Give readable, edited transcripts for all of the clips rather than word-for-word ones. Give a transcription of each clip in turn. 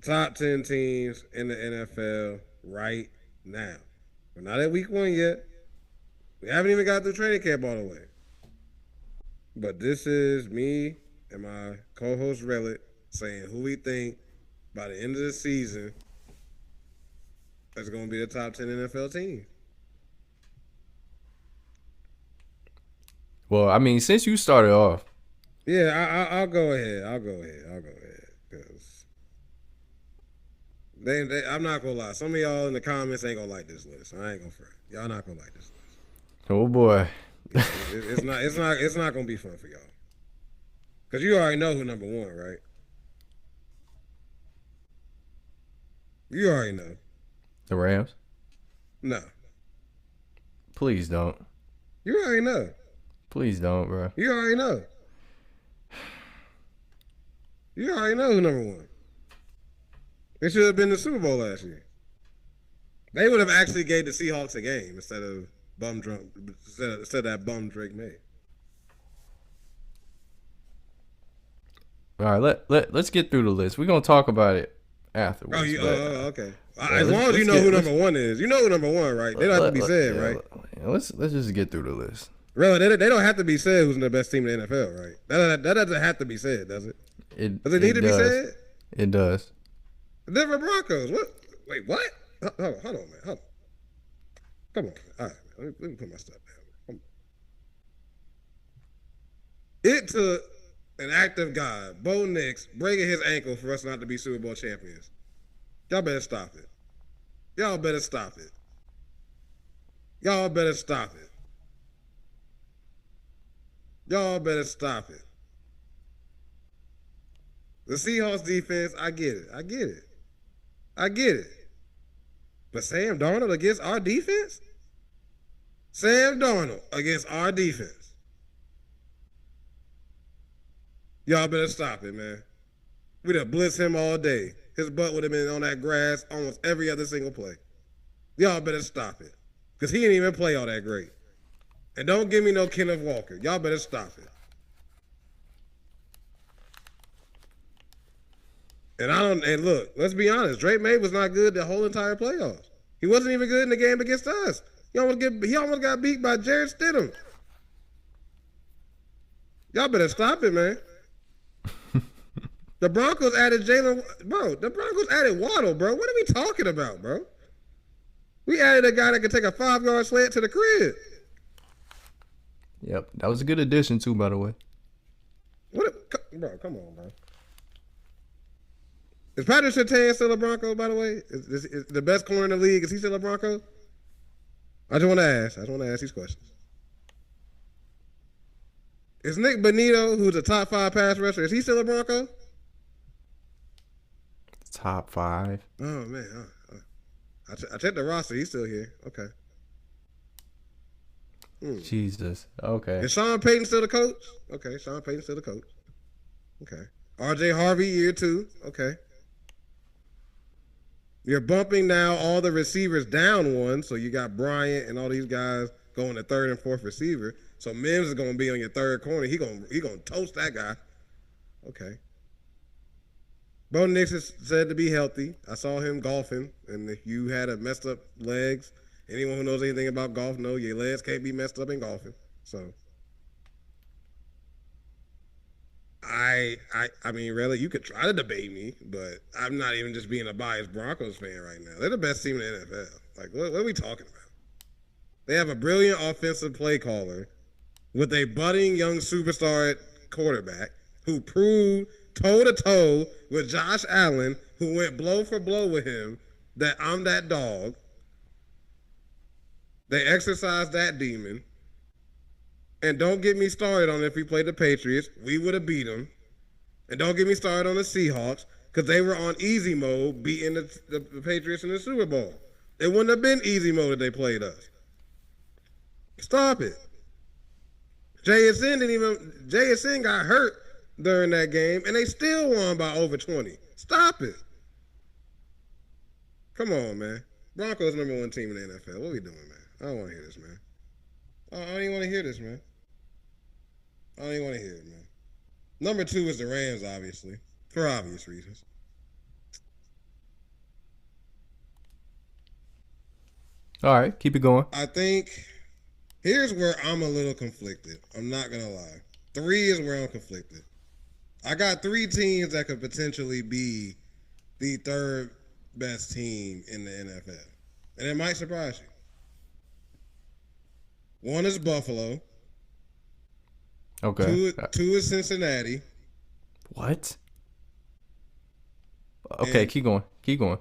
top 10 teams in the NFL right now. We're not at week 1 yet. We haven't even got through training camp all the way. But this is me and my co-host Relit saying who we think by the end of the season is going to be the top 10 NFL team. Well, I mean, since you started off. Yeah, I'll go ahead. Because I'm not going to lie. Some of y'all in the comments ain't going to like this list. I ain't going to front. Y'all not going to like this list. Oh, boy. Yeah, it's not going to be fun for y'all. Because you already know who number 1, right? You already know. The Rams? No. Please don't. You already know. Please don't, bro. You already know. You already know who number 1. They should have been in the Super Bowl last year. They would have actually gave the Seahawks a game instead of that bum Drake May. All right, let's get through the list. We're gonna talk about it afterwards. Okay. As long as you know who number 1 is, you know who number 1, right? They don't have to be said, right? Let's just get through the list. Really, they don't have to be said who's the best team in the NFL, right? That doesn't have to be said, does it? Does it need to be said? It does. The Denver Broncos. What? Wait, what? Hold on, man. Hold on. Come on. All right, man. Let me put my stuff down. It took an act of God, Bo Nix, breaking his ankle for us not to be Super Bowl champions. Y'all better stop it. Y'all better stop it. Y'all better stop it. Y'all better stop it. The Seahawks defense, I get it. But Sam Darnold against our defense? Sam Darnold against our defense. Y'all better stop it, man. We'd have blitzed him all day. His butt would have been on that grass almost every other single play. Y'all better stop it. Because he didn't even play all that great. And don't give me no Kenneth Walker. Y'all better stop it. And look, let's be honest. Drake May was not good the whole entire playoffs. He wasn't even good in the game against us. He almost got beat by Jared Stidham. Y'all better stop it, man. The Broncos added The Broncos added Waddle, bro. What are we talking about, bro? We added a guy that could take a 5-yard slant to the crib. Yep, that was a good addition too, by the way. Bro, come on, bro. Is Patrick Surtain still a Bronco, by the way? Is the best corner in the league? Is he still a Bronco? I just want to ask these questions. Is Nick Bonito, who's a top 5 pass rusher, is he still a Bronco? Top 5. Oh, man. I checked the roster. He's still here. Okay. Jesus. Okay. Is Sean Payton still the coach? Okay, Sean Payton still the coach. Okay. R.J. Harvey, year 2. Okay. You're bumping now all the receivers down 1, so you got Bryant and all these guys going to 3rd and 4th receiver. So Mims is going to be on your 3rd corner. He going to toast that guy. Okay. Bo Nix is said to be healthy. I saw him golfing, and if you had a messed up legs, anyone who knows anything about golf knows your legs can't be messed up in golfing. So, I mean, really, you could try to debate me, but I'm not even just being a biased Broncos fan right now. They're the best team in the NFL. Like, what are we talking about? They have a brilliant offensive play caller with a budding young superstar at quarterback who proved toe-to-toe with Josh Allen, who went blow for blow with him, that I'm that dog. They exercised that demon. And don't get me started on if we played the Patriots. We would have beat them. And don't get me started on the Seahawks because they were on easy mode beating the Patriots in the Super Bowl. It wouldn't have been easy mode if they played us. Stop it. JSN got hurt during that game, and they still won by over 20. Stop it. Come on, man. Broncos #1 team in the NFL. What are we doing, man? I don't want to hear this, man. I don't even want to hear this, man. I don't even want to hear it, man. #2 is the Rams, obviously, for obvious reasons. All right, keep it going. I think here's where I'm a little conflicted. I'm not gonna lie. 3 is where I'm conflicted. I got 3 teams that could potentially be the third best team in the NFL, and it might surprise you. 1 is Buffalo. Okay. 2 is Cincinnati. What? Okay, And keep going. Keep going.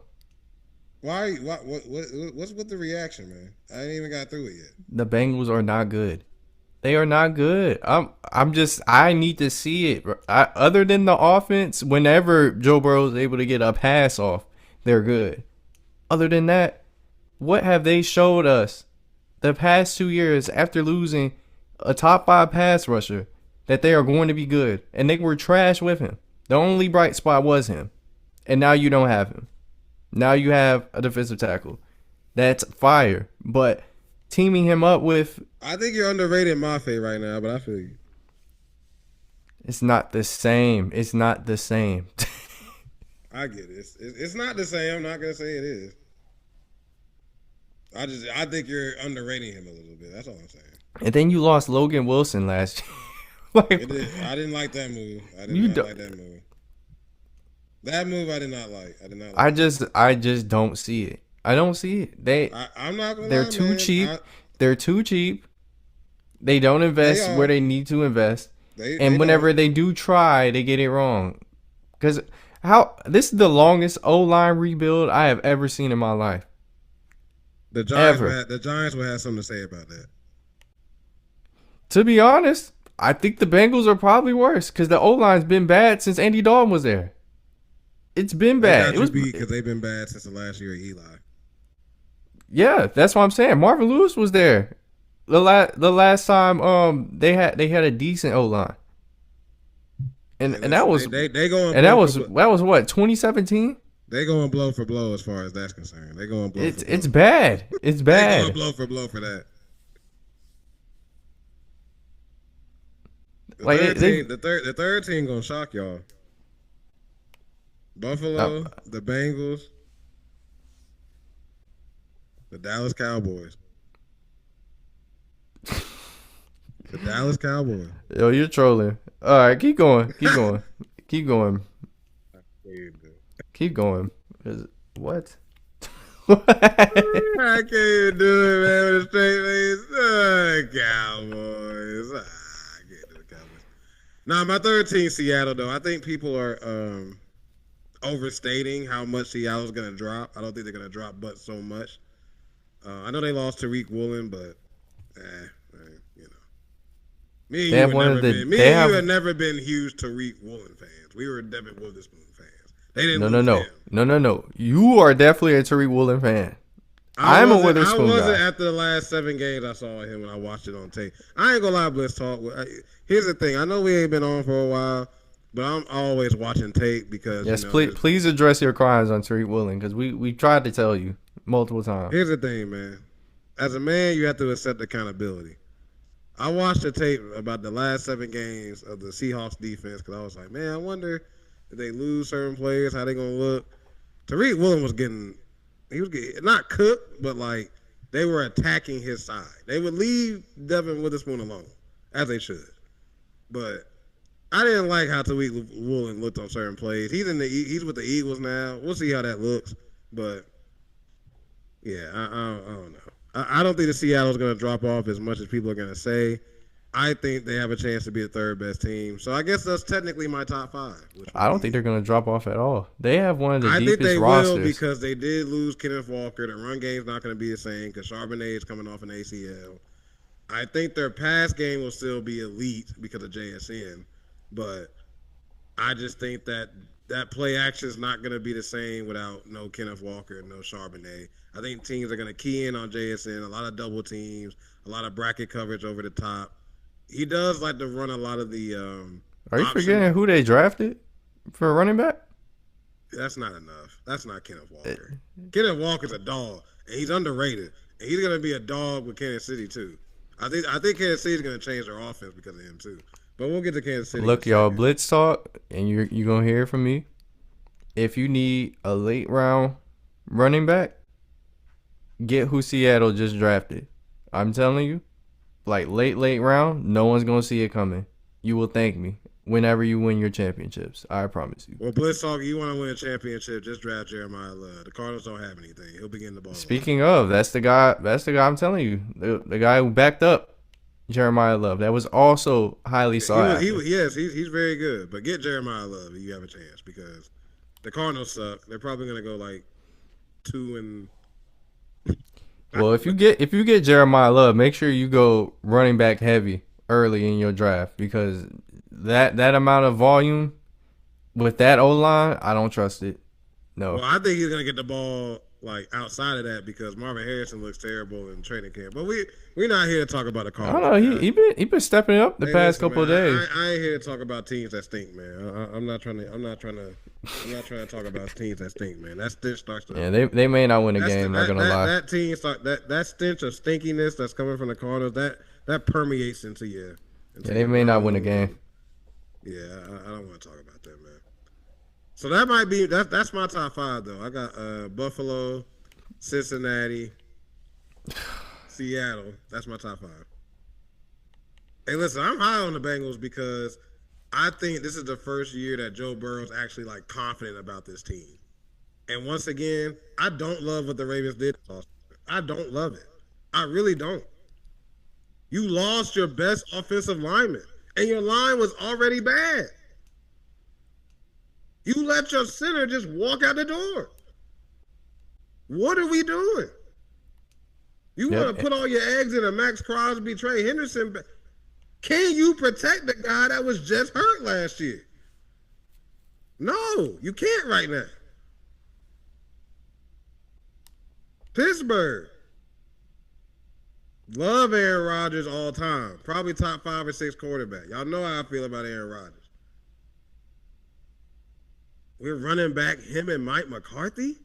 why? What's with the reaction, man? I ain't even got through it yet. The Bengals are not good. They are not good. I need to see it. Other than the offense, whenever Joe Burrow is able to get a pass off, they're good. Other than that, what have they showed us the past 2 years after losing a top 5 pass rusher that they are going to be good? And they were trash with him. The only bright spot was him. And now you don't have him. Now you have a defensive tackle. That's fire. But teaming him up with... I think you're underrated Mafe right now, but I feel you. It's not the same. It's not the same. I get it. It's not the same. I'm not gonna say it is. I think you're underrating him a little bit. That's all I'm saying. And then you lost Logan Wilson last year. I didn't like that move. I did not like that move. That move I did not like. I did not like. I just don't see it. I don't see it. I'm not gonna. They're lie, too man. cheap. They're too cheap. They don't invest where they need to invest. And whenever they do try, they get it wrong. Because this is the longest O-line rebuild I have ever seen in my life. The Giants will have something to say about that. To be honest, I think the Bengals are probably worse because the O-line's been bad since Andy Dalton was there. It's been bad. It was because they've been bad since the last year of Eli. Yeah, that's what I'm saying. Marvin Lewis was there the last time they had a decent O-line. And that was that was what, 2017? They going blow for blow as far as that's concerned. They going blow for blow. It's bad. It's bad. They going blow for blow for that. The third team gonna shock y'all. Buffalo, the Bengals, the Dallas Cowboys. The Dallas Cowboys. Yo, you're trolling. All right, keep going. Keep going. Keep going. Keep going. What? I can't even do it, man, with a straight face. Cowboys. I can't do the Cowboys. Nah, my third team, Seattle, though. I think people are overstating how much Seattle's going to drop. I don't think they're going to drop but so much. I know they lost Tariq Woolen, but you know. Me and you had never been huge Tariq Woolen fans. We were Devin Witherspoon fans. They didn't No. You are definitely a Tariq Woolen fan. I'm a Witherspoon guy. I wasn't after the last 7 games I saw him when I watched it on tape. I ain't gonna lie, Blitz Talk. Here's the thing. I know we ain't been on for a while, but I'm always watching tape because yes, please address your crimes on Tariq Woolen because we tried to tell you multiple times. Here's the thing, man. As a man, you have to accept accountability. I watched the tape about the last 7 games of the Seahawks defense because I was like, man, I wonder if they lose certain players, how they gonna look. Tariq Woolen was getting not cooked, but like they were attacking his side. They would leave Devin Witherspoon alone, as they should. But I didn't like how Tariq Woolen looked on certain plays. He's with the Eagles now. We'll see how that looks. But yeah, I don't know. I don't think the Seattle's going to drop off as much as people are going to say. I think they have a chance to be the third best team. So I guess that's technically my top 5. I don't think they're going to drop off at all. They have one of the deepest rosters. I think they will because they did lose Kenneth Walker. The run game's not going to be the same because Charbonnet is coming off an ACL. I think their pass game will still be elite because of JSN. But I just think that play action is not going to be the same without no Kenneth Walker and no Charbonnet. I think teams are going to key in on JSN, a lot of double teams, a lot of bracket coverage over the top. He does like to run a lot of the Are you forgetting who they drafted for running back? That's not enough. That's not Kenneth Walker. Kenneth Walker's a dog, and he's underrated. And he's going to be a dog with Kansas City, too. I think Kansas City's going to change their offense because of him, too. But we'll get to Kansas City. Look, y'all, Blitz talk, and you're going to hear from me. If you need a late round running back, get who Seattle just drafted. I'm telling you, like late round, no one's gonna see it coming. You will thank me whenever you win your championships. I promise you. Well, Blitztalk, you want to win a championship? Just draft Jeremiah Love. The Cardinals don't have anything. He'll be getting the ball. Speaking of, that's the guy. That's the guy I'm telling you. The guy who backed up Jeremiah Love. That was also highly sought after. Yes, he's very good. But get Jeremiah Love if you have a chance because the Cardinals suck. They're probably gonna go like 2 and. Well, if you get Jeremiah Love, make sure you go running back heavy early in your draft because that amount of volume with that O line, I don't trust it. No. Well, I think he's gonna get the ball like outside of that because Marvin Harrison looks terrible in training camp. But we're not here to talk about the Cardinals. I don't know. He been stepping up the past couple of days. I ain't here to talk about teams that stink, man. I'm not trying to talk about teams that stink, man. That stench starts to. Yeah, they may not win a game. Not gonna lie. That team that stench of stinkiness that's coming from the Cardinals that permeates into you. Yeah, they may not win a game. Yeah, I don't want to talk about that, man. So that might be that's my top 5 though. I got Buffalo, Cincinnati, Seattle. That's my top 5. Hey, listen, I'm high on the Bengals because I think this is the first year that Joe Burrow's actually like confident about this team. And once again, I don't love what the Ravens did. I don't love it. I really don't. You lost your best offensive lineman, and your line was already bad. You let your center just walk out the door. What are we doing? You want to put all your eggs in a Max Crosby, Trey Henderson? Can you protect the guy that was just hurt last year? No, you can't right now. Pittsburgh. Love Aaron Rodgers all time. Probably top 5 or 6 quarterback. Y'all know how I feel about Aaron Rodgers. We're running back him and Mike McCarthy?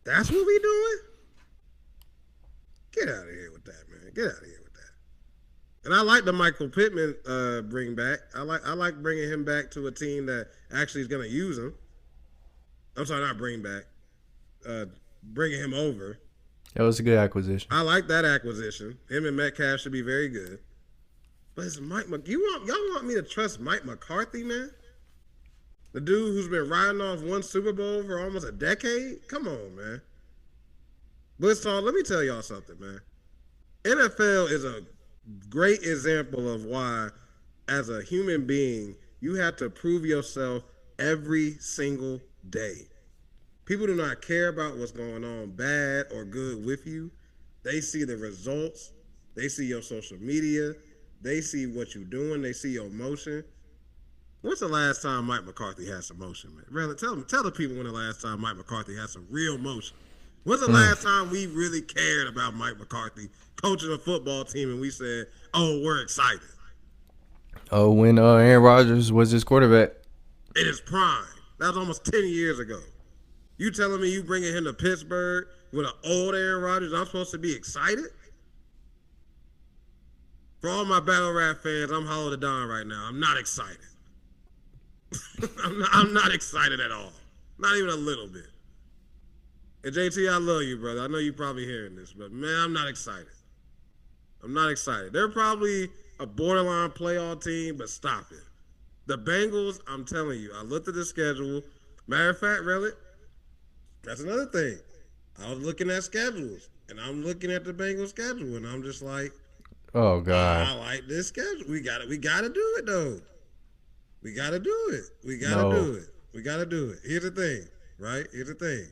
That's what we doing? Get out of here with that, man. Get out of here with that. And I like the Michael Pittman bring back. I like bringing him back to a team that actually is going to use him. I'm sorry, not bring back. Bringing him over. That was a good acquisition. I like that acquisition. Him and Metcalf should be very good. But it's y'all want me to trust Mike McCarthy, man? The dude who's been riding off one Super Bowl for almost a decade? Come on, man. Blitztalk, let me tell y'all something, man. NFL is a great example of why, as a human being, you have to prove yourself every single day. People do not care about what's going on bad or good with you. They see the results. They see your social media. They see what you're doing. They see your emotion. When's the last time Mike McCarthy had some motion, man? Really, tell the people when the last time Mike McCarthy had some real motion. When's the last time we really cared about Mike McCarthy coaching a football team and we said, oh, we're excited? Oh, when Aaron Rodgers was his quarterback. In his prime. That was almost 10 years ago. You telling me you bringing him to Pittsburgh with an old Aaron Rodgers, I'm supposed to be excited? For all my battle rap fans, I'm hollow to Don right now. I'm not excited. I'm not excited at all. Not even a little bit. And JT, I love you, brother. I know you're probably hearing this, but man, I'm not excited. I'm not excited. They're probably a borderline playoff team, but stop it. The Bengals, I'm telling you, I looked at the schedule. Matter of fact, Relic, that's another thing. I was looking at schedules, and I'm looking at the Bengals schedule, and I'm just like, oh God, I like this schedule. We got to do it though. We got to do it. We got to do it. We got to do it. Here's the thing, right? Here's the thing.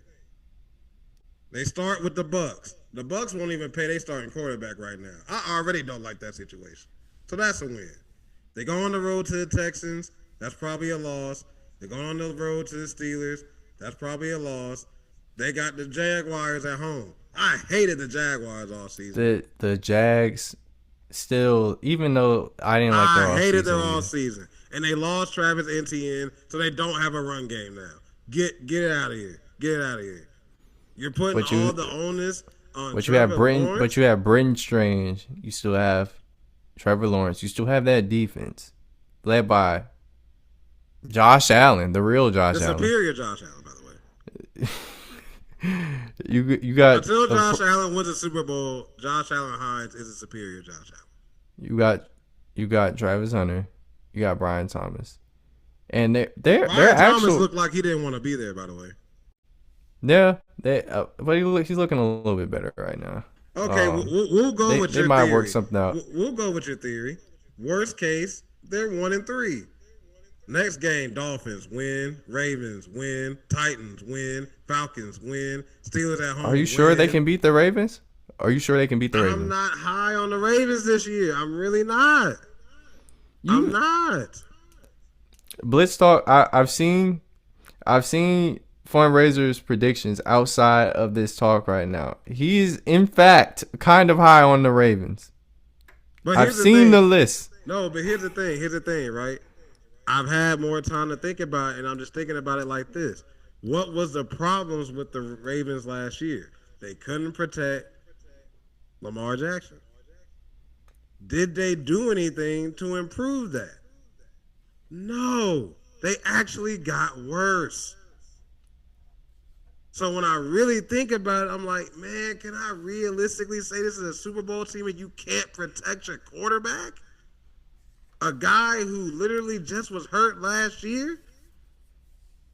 They start with the Bucks. The Bucks won't even pay their starting quarterback right now. I already don't like that situation. So that's a win. They go on the road to the Texans. That's probably a loss. They go on the road to the Steelers. That's probably a loss. They got the Jaguars at home. I hated the Jaguars all season. The Jags still, even though I didn't like their all season. I hated their all season. And they lost Travis Etienne, so they don't have a run game now. Get it out of here. Get it out of here. You're putting all the onus on Lawrence. But you have Britton Strange. You still have Trevor Lawrence. You still have that defense led by Josh Allen, the real Josh Allen. The superior Josh Allen, by the way. You got Until Josh Allen wins a Super Bowl, Josh Allen Hines is a superior Josh Allen. you got Travis Hunter, you got Brian Thomas, and they're Brian Thomas actual. looked like he didn't want to be there. By the way. Yeah, but he's looking a little bit better right now. Okay, we'll go with They your might theory. work something out. We'll go with your theory. Worst case, they're 1-3. Next game, Dolphins win, Ravens win, Titans win, Falcons win, Steelers at home. Are you sure win. they can beat the Ravens? Are you sure they can beat the Ravens? I'm not high on the Ravens this year. I'm really not. I'm not. Blitz talk. I've seen fundraisers predictions outside of this talk right now. He's in fact kind of high on the Ravens. But I've seen the list. No, but here's the thing. Here's the thing, right? I've had more time to think about it, and I'm just thinking about it like this. What was the problems with the Ravens last year? They couldn't protect Lamar Jackson. Did they do anything to improve that? No. They actually got worse. So when I really think about it, I'm like, man, can I realistically say this is a Super Bowl team and you can't protect your quarterback? A guy who literally just was hurt last year?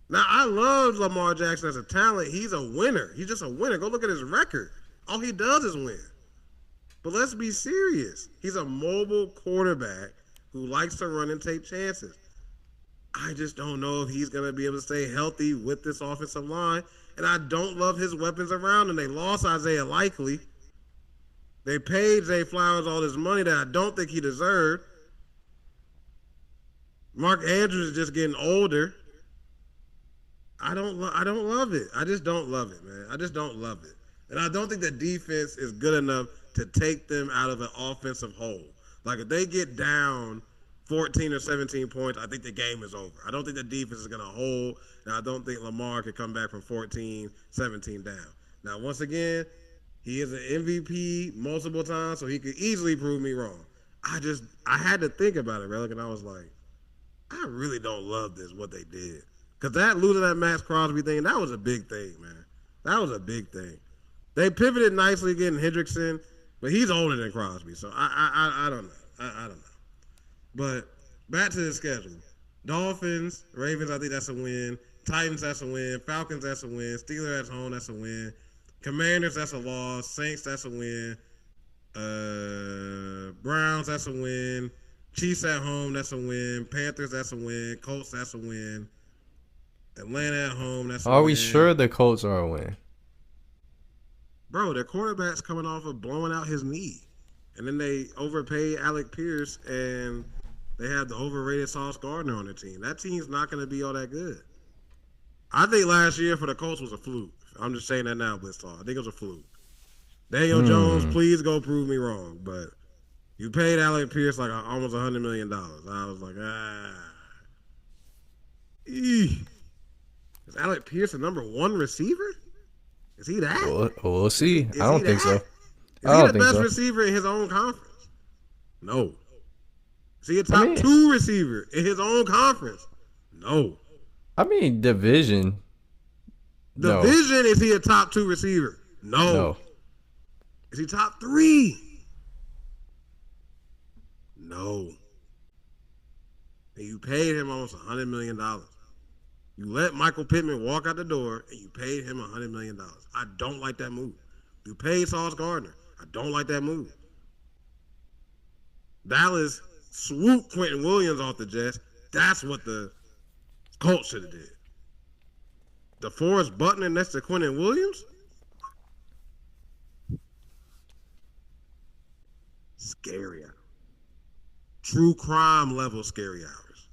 Now, I love Lamar Jackson as a talent. He's a winner. He's just a winner. Go look at his record. All he does is win. But let's be serious. He's a mobile quarterback who likes to run and take chances. I just don't know if he's going to be able to stay healthy with this offensive line. And I don't love his weapons around him. They lost Isaiah Likely. They paid Zay Flowers all this money that I don't think he deserved. Mark Andrews is just getting older. I don't love it. I just don't love it, man. I just don't love it. And I don't think the defense is good enough to take them out of an offensive hole. Like, if they get down 14 or 17 points, I think the game is over. I don't think the defense is going to hold, and I don't think Lamar can come back from 14, 17 down. Now, once again, he is an MVP multiple times, so he could easily prove me wrong. I had to think about it, Relic, and I was like, I really don't love this, what they did. Because that losing that Max Crosby thing, that was a big thing, man. That was a big thing. They pivoted nicely getting Hendrickson, but he's older than Crosby, so I don't know. I don't know. But back to the schedule. Dolphins, Ravens, I think that's a win. Titans, that's a win. Falcons, that's a win. Steelers at home, that's a win. Commanders, that's a loss. Saints, that's a win. Browns, that's a win. Chiefs at home, that's a win. Panthers, that's a win. Colts, that's a win. Atlanta at home, that's a win. Are we sure the Colts are a win? Bro, their quarterback's coming off of blowing out his knee. And then they overpaid Alec Pierce, and they have the overrated Sauce Gardner on their team. That team's not going to be all that good. I think last year for the Colts was a fluke. I'm just saying that now, Blitztalk. I think it was a fluke. Daniel Jones, please go prove me wrong. But you paid Alec Pierce like almost $100 million. I was like, Is Alec Pierce the number one receiver? Is he that? We'll see. I don't think so. Is he the best receiver in his own conference? No. Is he a top two receiver in his own conference? No. I mean, division. Division, is he a top two receiver? No. Is he top three? No. And you paid him almost $100 million. You let Michael Pittman walk out the door, and you paid him $100 million. I don't like that move. You paid Sauce Gardner. I don't like that move. Dallas swooped Quentin Williams off the Jets. That's what the Colts should have did. DeForest Buckner next to Quentin Williams? Scary hours. True crime level scary hours.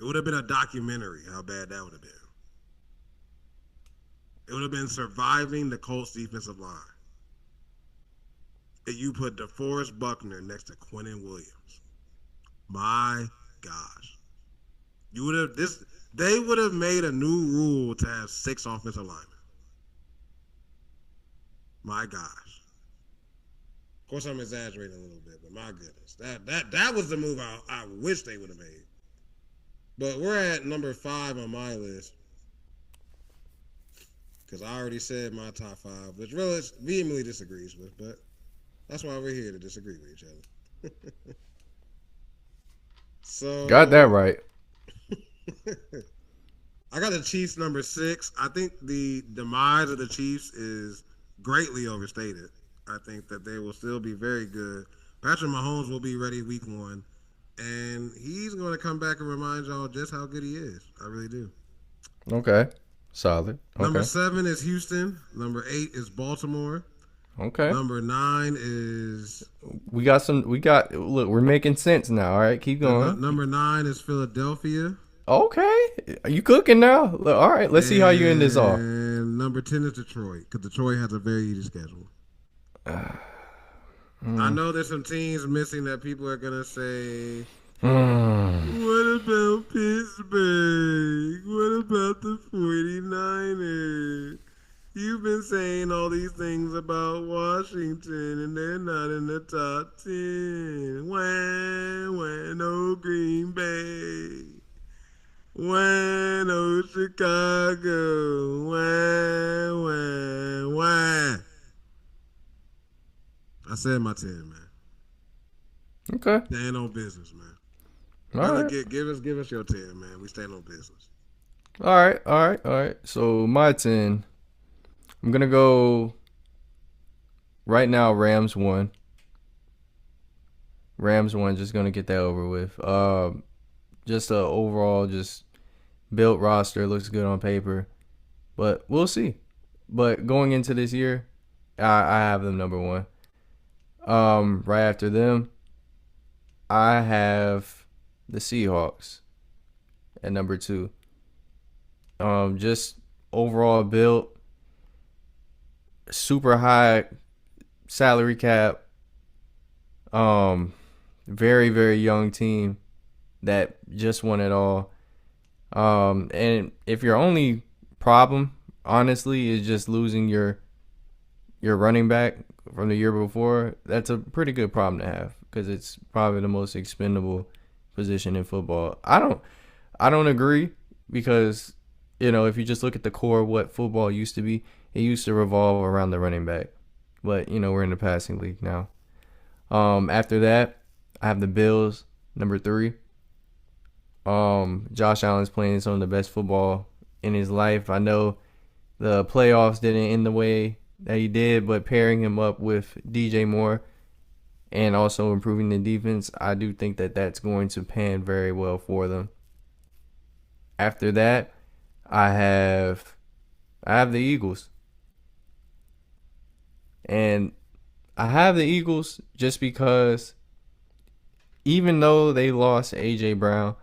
It would have been a documentary how bad that would have been. It would have been surviving the Colts defensive line. And you put DeForest Buckner next to Quentin Williams. My gosh. They would have made a new rule to have 6 offensive linemen. My gosh. Of course, I'm exaggerating a little bit, but my goodness. That was the move I wish they would have made. But we're at number 5 on my list. because I already said my top 5, which Rose vehemently disagrees with, but that's why we're here to disagree with each other. Got that So right. I got the Chiefs number 6. I think the demise of the Chiefs is greatly overstated. I think that they will still be very good. Patrick Mahomes will be ready week 1, and he's going to come back and remind y'all just how good he is. I really do. Okay. Solid. Number Okay. 7 is Houston. Number 8 is Baltimore. Okay. Number 9 is Look, we're making sense now. All right, keep going. number 9 is Philadelphia. Okay. Are you cooking now? Look, all right, let's see how you end this off. And number 10 is Detroit, because Detroit has a very easy schedule. I know there's some teams missing that people are going to say, what about Pittsburgh? What about the 49ers? You've been saying all these things about Washington, and they're not in the top 10. When, oh, Green Bay. When, oh, Chicago. When. I said my 10, man. Okay. Stand on business, man. All Brother, right. give us your 10, man. We stand on business. All right. All right. All right. So my 10. I'm gonna go right now. Rams 1. Rams 1. Just gonna get that over with. Just a overall just built roster, looks good on paper, but we'll see. But going into this year, I have them number 1. Right after them, I have the Seahawks at number 2. Just overall built, super high salary cap. Very, very young team that just won it all. And if your only problem, honestly, is just losing your running back from the year before, that's a pretty good problem to have, because it's probably the most expendable position in football. I don't agree, because if you just look at the core of what football used to be, it used to revolve around the running back. But we're in the passing league now. After that, I have the Bills number 3. Josh Allen's playing some of the best football in his life. I know the playoffs didn't end the way that he did, but pairing him up with DJ Moore and also improving the defense, I do think that that's going to pan very well for them. After that, I have the Eagles. And I have the Eagles just because even though they lost A.J. Brown,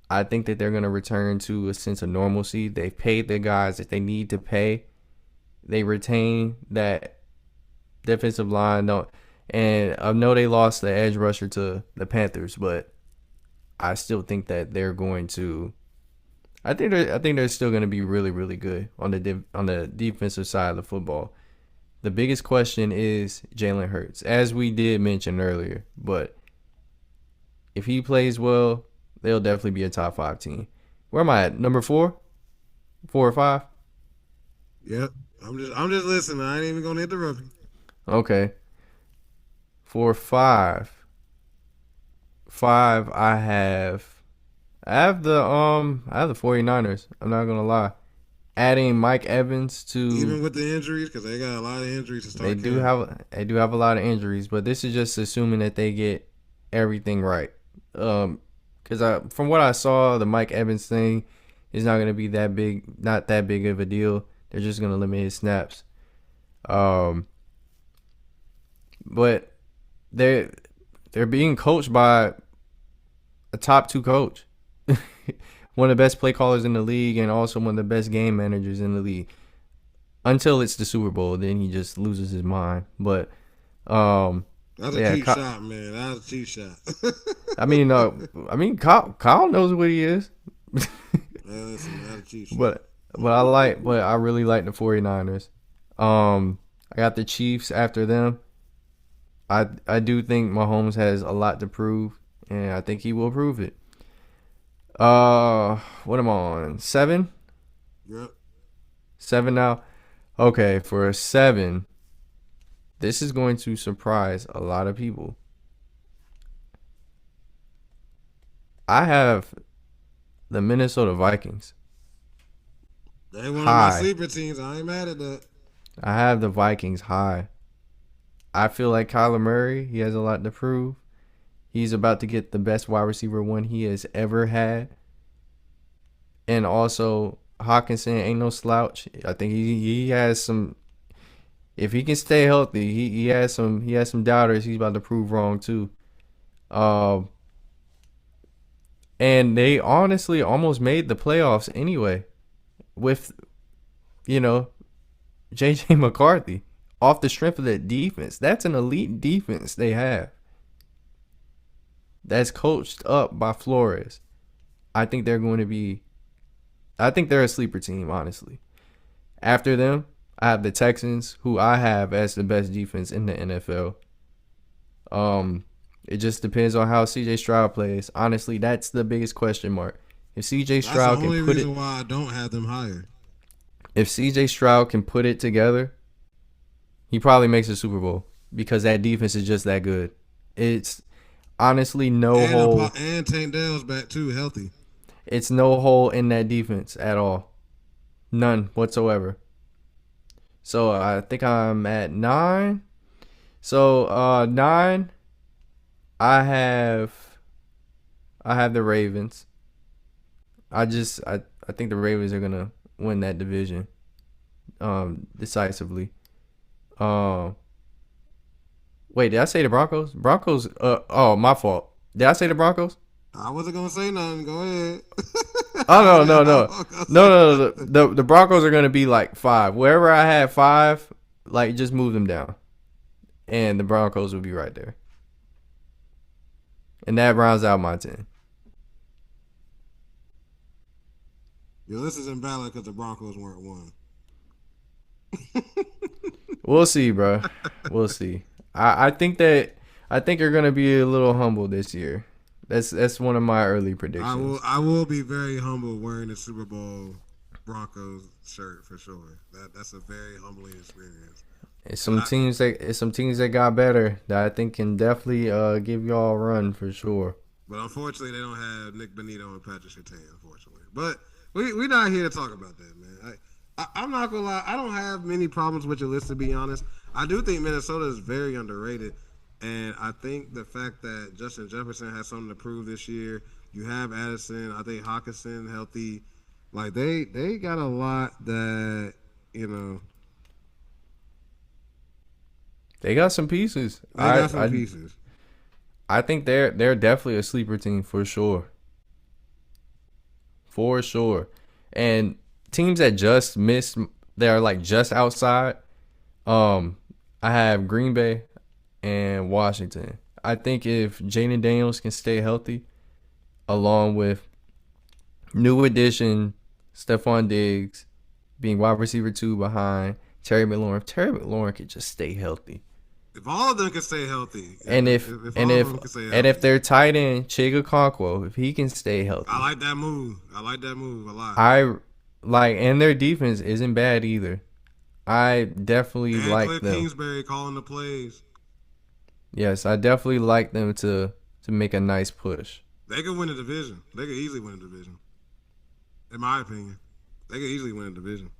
I think that they're going to return to a sense of normalcy. They've paid the guys that they need to pay. They retain that defensive line. And I know they lost the edge rusher to the Panthers, but I still think that they're going to. I think they're still going to be really, really good on the defensive side of the football. The biggest question is Jalen Hurts, as we did mention earlier. But if he plays well, they'll definitely be a top 5 team. Where am I at? Number 4? 4 or 5? Yep. I'm just listening. I ain't even gonna interrupt you. Okay. 4, 5. 5, I have the 49ers. I'm not gonna lie. Adding Mike Evans to, even with the injuries, because they got a lot of injuries to start. They do have a lot of injuries, but this is just assuming that they get everything right. Because from what I saw, the Mike Evans thing is not going to be not that big of a deal. They're just going to limit his snaps. But they're being coached by a top 2 coach, one of the best play callers in the league, and also one of the best game managers in the league. Until it's the Super Bowl, then he just loses his mind. But that's a cheap shot, man. That's a cheap shot. I mean, Kyle knows what he is. Listen, that's a cheap shot. But I really like the 49ers. I got the Chiefs after them. I do think Mahomes has a lot to prove, and I think he will prove it. What am I on? 7? Yep. 7 now. Okay, for a 7, this is going to surprise a lot of people. I have the Minnesota Vikings They one of my high. sleeper teams. I ain't mad at that. I have the Vikings high. I feel like Kyler Murray, he has a lot to prove. He's about to get the best wide receiver one he has ever had. And also, Hawkinson ain't no slouch. I think he has some. If he can stay healthy, he has some doubters he's about to prove wrong too. Um, and they honestly almost made the playoffs anyway with, you know, JJ McCarthy off the strength of that defense. That's an elite defense they have. That's coached up by Flores. I think they're going to be. I think they're a sleeper team, honestly. After them, I have the Texans, who I have as the best defense in the NFL. It just depends on how CJ Stroud plays. Honestly, that's the biggest question mark. If CJ That's the Stroud only can put reason it, why I don't have them higher. if CJ Stroud can put it together, he probably makes a Super Bowl because that defense is just that good. It's honestly no hole. And Tank Dell's back too, healthy. It's no hole in that defense at all. None whatsoever. So I think I'm at 9. So 9, I have the Ravens. I think the Ravens are gonna win that division decisively. Wait, did I say the Broncos? Broncos oh, my fault. Did I say the Broncos? I wasn't gonna say nothing. Go ahead. Oh no. The Broncos are gonna be like 5. Wherever I had 5, like just move them down, and the Broncos will be right there. And that rounds out my 10. Yo, this is invalid because the Broncos weren't one. We'll see, bro. We'll see. I think you're gonna be a little humble this year. That's one of my early predictions. I will be very humble wearing the Super Bowl Broncos shirt for sure. That's a very humbling experience. It's some teams that got better that I think can definitely give y'all a run for sure. But unfortunately, they don't have Nick Bonito and Patrick Surtain, unfortunately. But we're not here to talk about that, man. I'm not gonna lie. I don't have many problems with your list, to be honest. I do think Minnesota is very underrated. And I think the fact that Justin Jefferson has something to prove this year, you have Addison, I think Hawkinson healthy, like they got a lot that, you know. They got some pieces. I think they're definitely a sleeper team for sure. For sure. And teams that just missed, they're like just outside. I have Green Bay and Washington. I think if Jaden Daniels can stay healthy, along with new addition Stephon Diggs being wide receiver 2 behind Terry McLaurin, if Terry McLaurin could just stay healthy. If all of them can stay healthy, and if their tight end Chiga Okonkwo, if he can stay healthy, I like that move a lot. And their defense isn't bad either. I definitely like Cliff them. Kingsbury calling the plays. Yes, I definitely like them to make a nice push. They could win a division. They could easily win a division. In my opinion, they could easily win a division.